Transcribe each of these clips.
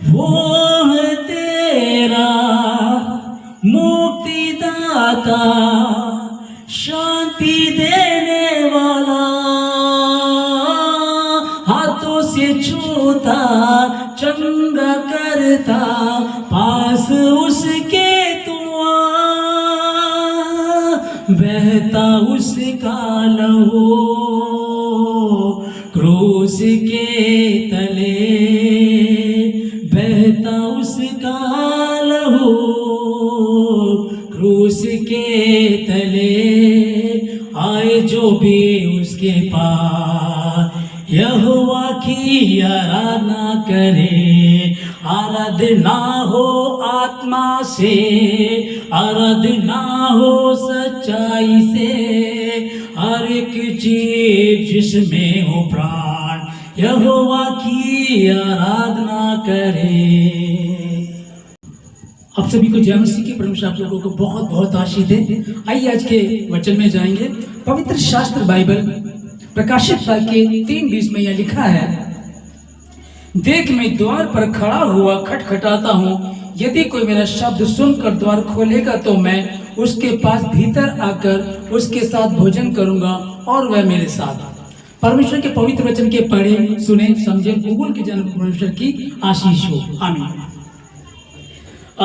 वो है तेरा मुक्तिदाता, शांति देने वाला, हाथों से छूता चंगा करता, पास उसके तू बहता उसका लहू क्रूस के तले, बहता उसका लहू क्रूस के तले, आए जो भी उसके पास यहोवा की आराधना करे। आराधना हो आत्मा से, आराधना हो सच्चाई से, हर एक चीज जिसमें हो प्राण यहोवा की आराधना करे। आप सभी को जय मसीह की। परमेश्वर आप लोगों को बहुत बहुत आशीष दे। आइए आज के वचन में जाएंगे। पवित्र शास्त्र बाइबल प्रकाशित वाक्य 3:20 में यह लिखा है, देख मैं द्वार पर खड़ा हुआ खटखटाता हूँ, यदि कोई मेरा शब्द सुनकर द्वार खोलेगा तो मैं उसके पास भीतर आकर उसके साथ भोजन करूंगा और वह मेरे साथ। परमेश्वर के पवित्र वचन के पढ़े सुने समझे कबूल की जन्म परमेश्वर की आशीष हो, आमीन।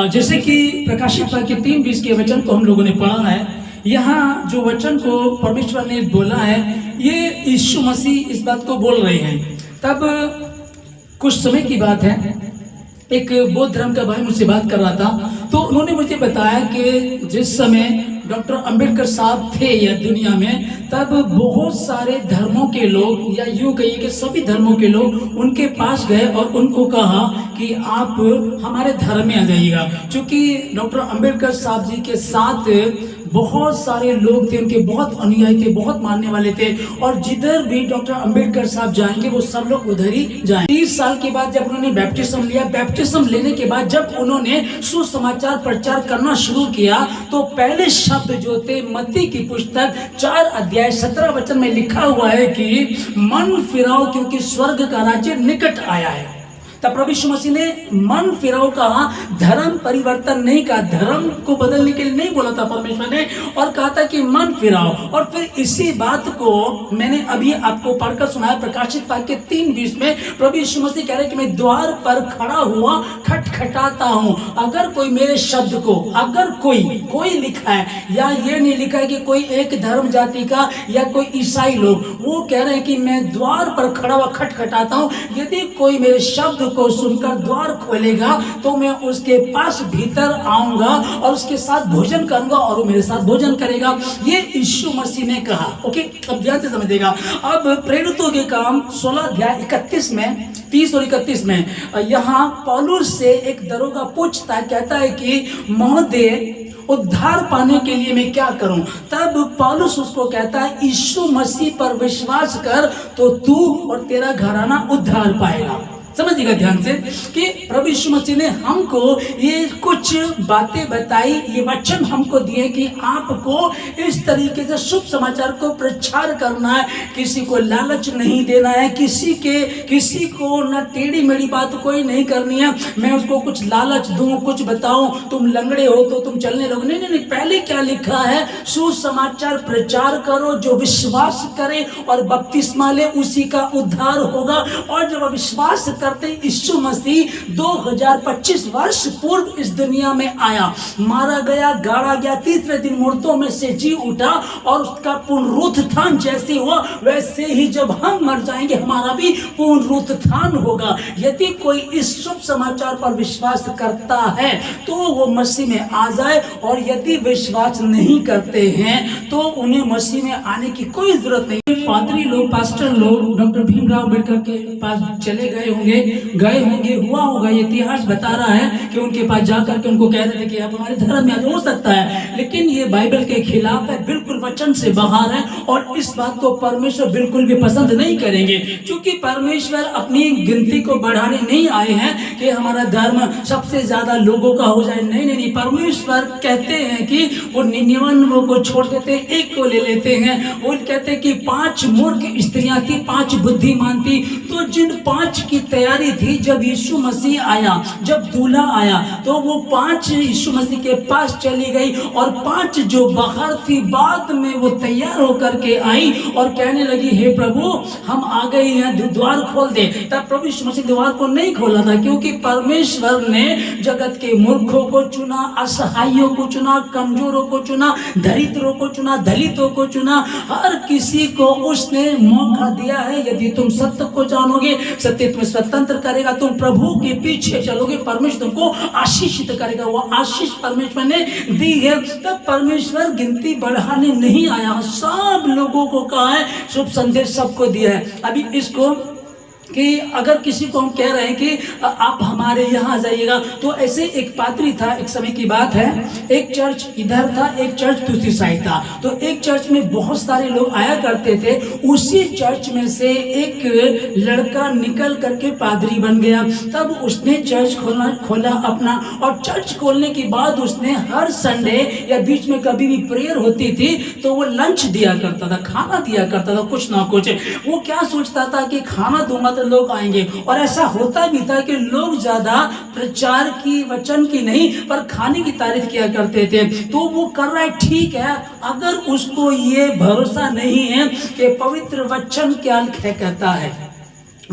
जैसे कि प्रकाशित वाक्य 3:20 के वचन को हम लोगों ने पढ़ा है, यहाँ जो वचन को परमेश्वर ने बोला है, ये यीशु मसीह इस बात को बोल रहे हैं। तब कुछ समय की बात है, एक बौद्ध धर्म का भाई मुझसे बात कर रहा था, तो उन्होंने मुझे बताया कि जिस समय डॉक्टर अंबेडकर साहब थे यह दुनिया में, तब बहुत सारे धर्मों के लोग, या यूँ कहिए कि सभी धर्मों के लोग उनके पास गए और उनको कहा कि आप हमारे धर्म में आ जाइएगा। क्योंकि डॉक्टर अंबेडकर साहब जी के साथ बहुत सारे लोग थे, उनके बहुत अनुयायी थे, बहुत मानने वाले थे, और जिधर भी डॉक्टर अंबेडकर साहब जाएंगे वो सब लोग उधर ही जाएंगे। 30 साल के बाद जब उन्होंने बैप्टिज्म लिया, बैप्टिज्म लेने के बाद जब उन्होंने सुसमाचार प्रचार करना शुरू किया, तो पहले शब्द जो थे मत्ती की पुस्तक 4 अध्याय 17 वचन में लिखा हुआ है कि मन फिराओ क्योंकि स्वर्ग का राज्य निकट आया है। तब प्रभु यीशु मसीह ने मन फिराओ कहा, धर्म परिवर्तन नहीं कहा, धर्म को बदलने के लिए नहीं बोला था परमेश्वर ने, और कहा था कि मन फिराओ। और फिर इसी बात को मैंने अभी आपको पढ़कर सुनाया प्रकाशित वाक्य 3:20 में प्रभु यीशु मसीह कह रहे कि मैं द्वार पर खड़ा हुआ खटखटाता हूँ। अगर कोई मेरे शब्द को, अगर कोई लिखा है, या ये नहीं लिखा है कि कोई एक धर्म जाति का या कोई ईसाई लोग, वो कह रहे हैं कि मैं द्वार पर खड़ा हुआ खटखटाता हूँ, यदि कोई मेरे शब्द को सुनकर द्वार खोलेगा तो मैं उसके पास भीतर आऊंगा और उसके साथ भोजन करूंगा और वो मेरे साथ भोजन करेगा। ये यीशु मसीह ने कहा। ओके, अब ध्यान से समझिएगा। अब प्रेरितों के काम 16 अध्याय 31 में 30 और 31 में यहाँ पौलुस से एक दरोगा पूछता है, कहता है कि महोदय उद्धार पाने के लिए मैं क्या करूं? तब पौलुस उसको कहता है, यीशु मसीह पर विश्वास कर तो तू और तेरा घराना उद्धार पाएगा। समझिएगा ध्यान से कि प्रभु यीशु मसीह ने हमको ये कुछ बातें बताई, ये वचन हमको दिए कि आपको इस तरीके से शुभ समाचार को प्रचार करना है, किसी को लालच नहीं देना है, किसी को न टेढ़ी मेढ़ी बात कोई नहीं करनी है, मैं उसको कुछ लालच दूं, कुछ बताऊं, तुम लंगड़े हो तो तुम चलने लगो। नहीं, पहले क्या लिखा है, सुसमाचार प्रचार करो, जो विश्वास करे और बपतिस्मा ले उसी का उद्धार होगा। और जब विश्वास करते यीशु मसीह 2025 वर्ष पूर्व इस दुनिया में आया, मारा गया, गाड़ा गया, तीसरे दिन मुर्दों में से जी उठा और उसका पुनरुत्थान जैसे हुआ वैसे ही जब हम मर जाएंगे हमारा भी पुनरुत्थान होगा। यदि कोई इस शुभ समाचार पर विश्वास करता है तो वो मसीह में आ जाए, और यदि विश्वास नहीं करते हैं तो उन्हें मसीह में आने की कोई जरूरत नहीं। पादरी लोग, पास्टर लोग डॉक्टर भीमराव अम्बेडकर के पास चले गए होंगे, हुआ होगा, इतिहास बता रहा है कि उनके पास जाकर के उनको कह रहे थे कि आप हमारे धर्म में हो सकता है, लेकिन ये बाइबल के खिलाफ है, बिल्कुल वचन से बाहर है, और इस बात को परमेश्वर बिल्कुल भी पसंद नहीं करेंगे। क्योंकि परमेश्वर अपनी गिनती को बढ़ाने नहीं आए हैं कि हमारा धर्म सबसे ज्यादा लोगों का हो जाए। नहीं, परमेश्वर कहते हैं कि वो 99 को छोड़ देते, एक को ले लेते हैं। वो कहते हैं कि 5 मूर्ख स्त्रियां थी, 5 बुद्धिमान थी, तो जिन 5 की तैयारी थी जब यीशु मसीह आया, जब दूल्हा आया तो वो 5 यीशु मसीह के पास चली गई और 5 जो बाहर थी बाद में वो तैयार होकर के आई और कहने लगी, हे प्रभु हम आ गए हैं, द्वार खोल दे। तब प्रभु यीशु मसीह द्वार को नहीं खोला था, क्योंकि परमेश्वर ने जगत के मूर्खों को चुना, असहायों को चुना, कमजोरों को चुना, दरिद्रों को चुना, दलितों को चुना, हर किसी को उसने मौका दिया है। यदि तुम सत्य को जानोगे, सत्य तुम्हें स्वतंत्र करेगा, तुम प्रभु के पीछे चलोगे, परमेश्वर तुमको आशीषित करेगा। वो आशीष परमेश्वर ने दी है। तब परमेश्वर गिनती बढ़ाने नहीं आया, सब लोगों को कहा है, शुभ संदेश सबको दिया है। अभी इसको कि अगर किसी को हम कह रहे हैं कि आप हमारे यहाँ जाइएगा, तो ऐसे एक पादरी था, एक समय की बात है, एक चर्च इधर था, एक चर्च दूसरी साइड था। तो एक चर्च में बहुत सारे लोग आया करते थे, उसी चर्च में से एक लड़का निकल करके पादरी बन गया। तब उसने चर्च खोला अपना, और चर्च खोलने के बाद उसने हर संडे या बीच में कभी भी प्रेयर होती थी तो वो लंच दिया करता था, खाना दिया करता था, कुछ ना कुछ। वो क्या सोचता था कि खाना दूंगा तो लोग आएंगे, और ऐसा होता भी था कि लोग ज्यादा प्रचार की, वचन की नहीं, पर खाने की तारीफ किया करते थे। तो वो कर रहा है, ठीक है, अगर उसको ये भरोसा नहीं है कि पवित्र वचन क्या कहता है।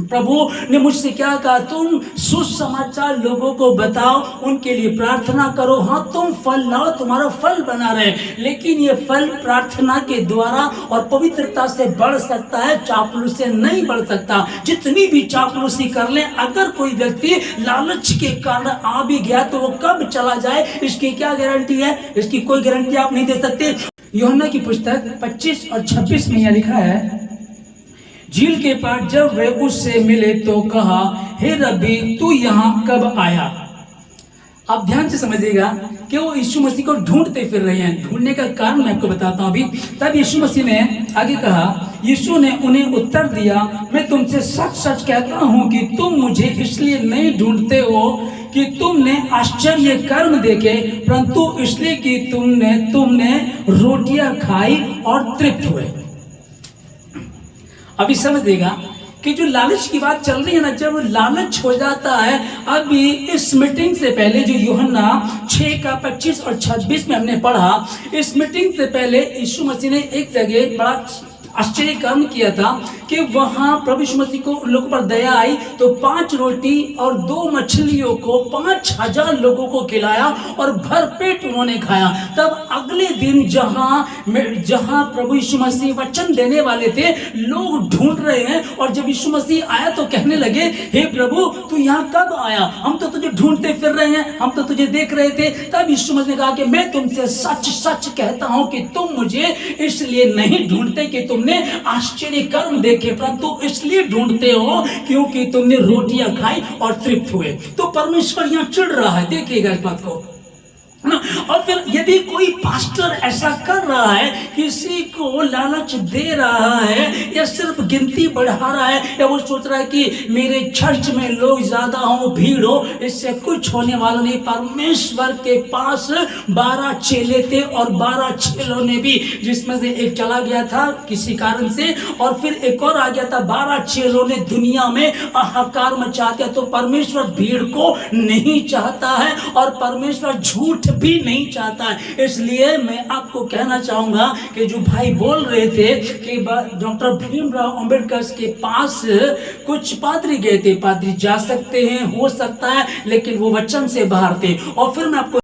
प्रभु ने मुझसे क्या कहा, तुम सुसमाचार लोगों को बताओ, उनके लिए प्रार्थना करो, हाँ तुम फल लाओ, तुम्हारा फल बना रहे, लेकिन ये फल प्रार्थना के द्वारा और पवित्रता से बढ़ सकता है, चापलूसी से नहीं बढ़ सकता। जितनी भी चापलूसी कर ले, अगर कोई व्यक्ति लालच के कारण आ भी गया तो वो कब चला जाए, इसकी क्या गारंटी है? इसकी कोई गारंटी आप नहीं दे सकते। यूहन्ना की पुस्तक 25 और 26 में यह लिखा है, झील के पार जब वे उससे मिले तो कहा, हे रब्बी तू यहाँ कब आया। आप ध्यान से समझिएगा कि वो यीशु मसीह को ढूंढते फिर रहे हैं। ढूंढने का कारण मैं आपको बताता हूँ अभी। तब यीशु मसीह ने आगे कहा, यीशु ने उन्हें उत्तर दिया, मैं तुमसे सच सच कहता हूँ कि तुम मुझे इसलिए नहीं ढूंढते हो कि तुमने आश्चर्य कर्म देखे, परंतु इसलिए कि तुमने रोटियां खाई और तृप्त हुए। अभी समझ देगा कि जो लालच की बात चल रही है ना, जब लालच हो जाता है, अभी इस मीटिंग से पहले जो यूहन्ना 6 का 25 और 26 में हमने पढ़ा, इस मीटिंग से पहले यीशु मसीह ने एक जगह बड़ा आश्चर्य कर्म किया था कि वहां प्रभु यीशु मसीह को उन लोगों पर दया आई तो 5 रोटी और 2 मछलियों को 5000 लोगों को खिलाया और भरपेट उन्होंने खाया। तब अगले दिन जहां प्रभु यीशु मसीह वचन देने वाले थे, लोग ढूंढ रहे हैं, और जब यीशु मसीह आया तो कहने लगे, हे प्रभु तू यहाँ कब आया, हम तो तुझे ढूंढते फिर रहे हैं, हम तो तुझे देख रहे थे। तब यीशु मसीह ने कहा कि मैं तुमसे सच सच कहता हूं कि तुम मुझे इसलिए नहीं ढूंढते कि तुमने आश्चर्य कर्म देखे, परंतु इसलिए ढूंढते हो क्योंकि तुमने रोटियां खाई और तृप्त हुए। तो परमेश्वर यहां चिढ़ रहा है, देखिएगा इस बात को। और फिर यदि कोई पास्टर ऐसा कर रहा है, किसी को लालच दे रहा है, या सिर्फ गिनती बढ़ा रहा है, या वो सोच रहा है कि मेरे चर्च में लोग ज्यादा हो, भीड़ हो, इससे कुछ होने वाला नहीं। परमेश्वर के पास 12 चेले थे और 12 चेलों ने भी, जिसमें से एक चला गया था किसी कारण से और फिर एक और आ गया था, 12 चेलों ने दुनिया में हाहाकार मचा दिया। तो परमेश्वर भीड़ को नहीं चाहता है और परमेश्वर झूठ भी नहीं चाहता है। इसलिए मैं आपको कहना चाहूंगा कि जो भाई बोल रहे थे कि डॉक्टर भीमराव अंबेडकर के पास कुछ पादरी गए थे, पादरी जा सकते हैं, हो सकता है, लेकिन वो वचन से बाहर थे। और फिर मैं आपको